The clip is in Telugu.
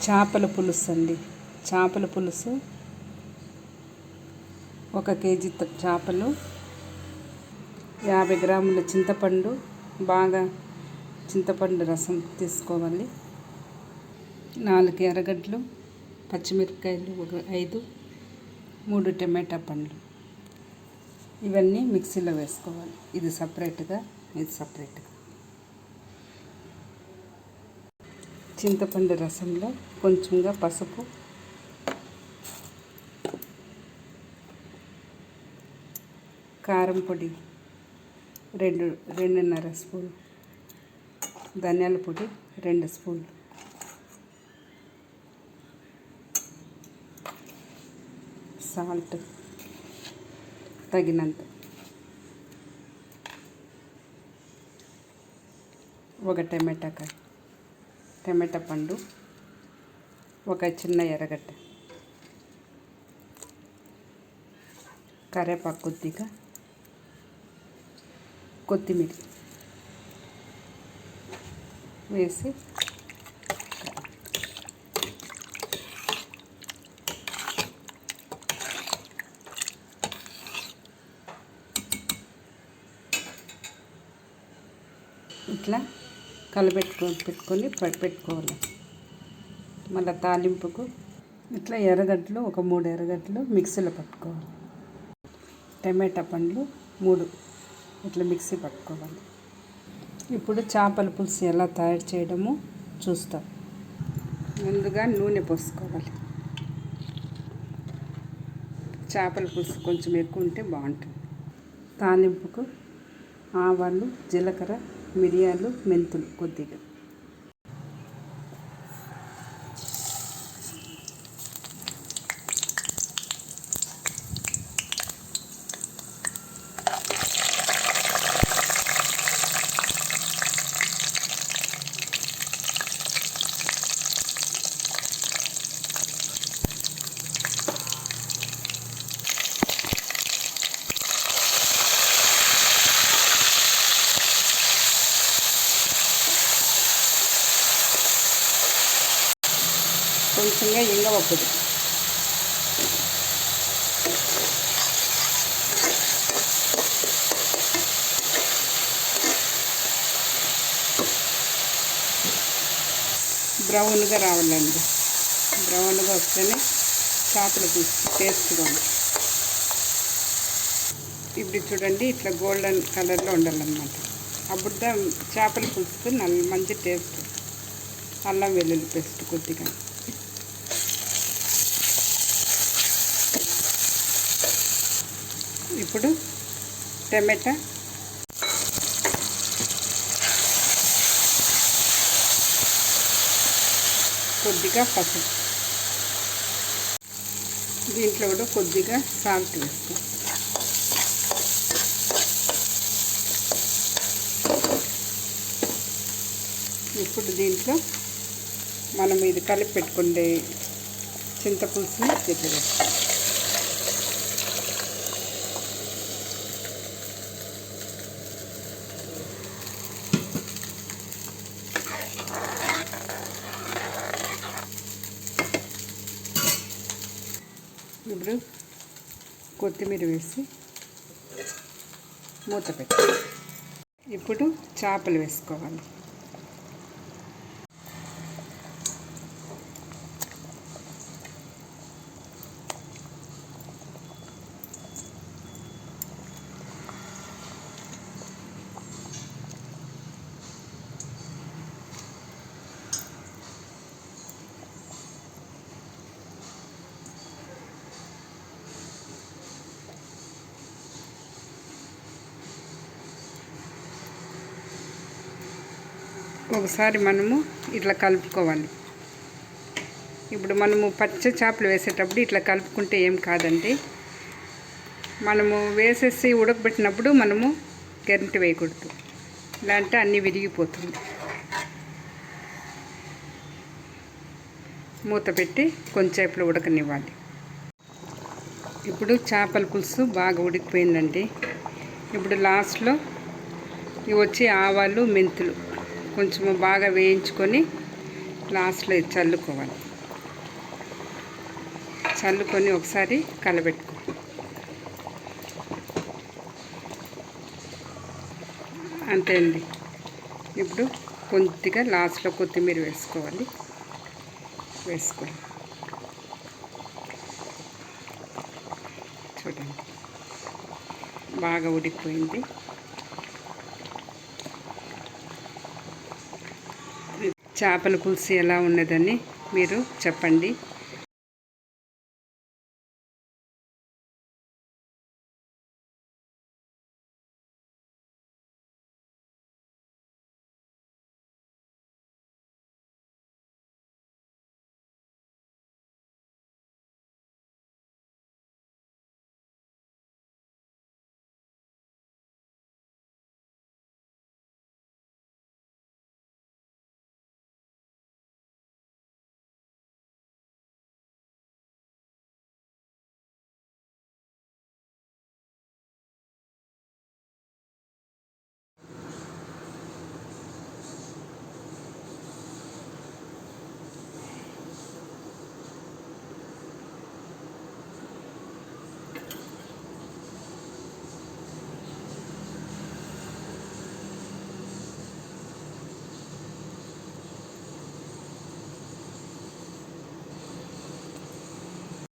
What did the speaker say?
చేపల పులుసు అండి. చేపల పులుసు 1 కేజీ చేపలు, 50 గ్రాముల చింతపండు, బాగా చింతపండు రసం తీసుకోవాలి. 4 ఎర్రగడ్డలు, పచ్చిమిరపకాయలు 5, 3 టమాటా పండ్లు. ఇవన్నీ మిక్సీలో వేసుకోవాలి. ఇది సపరేట్గా, ఇది సపరేట్గా. చింతపండు రసంలో కొంచెంగా పసుపు, కారం పొడి 2.5 స్పూన్లు, ధనియాల పొడి 2 స్పూన్లు, సాల్ట్ తగినంత, 1 టమాటా పండు, 1 చిన్న ఎర్రగడ్డ, కరివేపాకు కొద్దిగా, కొత్తిమీర వేసి ఇట్లా పెట్టుకొని పెట్టుకోవాలి. మళ్ళీ తాలింపుకు ఇట్లా ఎర్రగడ్డలు 3 ఎర్రగడ్డలు మిక్సీలో పట్టుకోవాలి. టమాటా పండ్లు 3 ఇట్లా మిక్సీ పట్టుకోవాలి. ఇప్పుడు చేపల పులుసు ఎలా తయారు చేయడమో చూస్తాం. ముందుగా నూనె పోసుకోవాలి. చేపల పులుసు కొంచెం ఎక్కువ ఉంటే బాగుంటుంది. తాలింపుకు ఆవాలు, జీలకర్ర, మిరియాలు, మెంతులు కొద్దిగా. కొంచెంగా ఇంగవ పొడి, బ్రౌన్గా రావాలండి. బ్రౌన్గా వస్తేనే చేపల పులుసు టేస్ట్గా ఉంటుంది. ఇప్పుడు చూడండి, ఇట్లా గోల్డెన్ కలర్లో ఉండాలన్నమాట. అప్పుడు చేపల పులుసుకు మంచి టేస్ట్. అల్లం వెల్లుల్లి పేస్ట్ కొద్దిగా, ఇప్పుడు టమాటా, కొద్దిగా పసుపు, దీంట్లో కూడా కొద్దిగా సాల్ట్ వేస్తాం. ఇప్పుడు దీంట్లో మనం ఇది కలిపి పెట్టుకుంటే చింతపులుసుని దీంట్లో వేస్తాం. ఇప్పుడు కొత్తిమీర వేసి మూత పెట్టాలి. ఇప్పుడు చేపలు వేసుకోవాలి. ఒకసారి మనము ఇట్లా కలుపుకోవాలి. ఇప్పుడు మనము పచ్చ చేపలు వేసేటప్పుడు ఇట్లా కలుపుకుంటే ఏం కాదండి. మనము వేసేసి ఉడకబెట్టినప్పుడు మనము గరిటె వేయకూడదు, ఇలాంటి అన్నీ విరిగిపోతుంది. మూత పెట్టి కొంచెంసేపులో ఉడకనివ్వాలి. ఇప్పుడు చేపల పులుసు బాగా ఉడికిపోయిందండి. ఇప్పుడు లాస్ట్లో ఇవి వచ్చి ఆవాలు, మెంతులు కొంచెము బాగా వేయించుకొని లాస్ట్లో చల్లుకోవాలి. చల్లుకొని ఒకసారి కలబెట్టుకో. అంతే అండి. ఇప్పుడు కొద్దిగా లాస్ట్లో కొత్తిమీర వేసుకోవాలి. చూడండి బాగా ఉడికిపోయింది. చేపల పులుసు ఎలా ఉన్నదని మీరు చెప్పండి.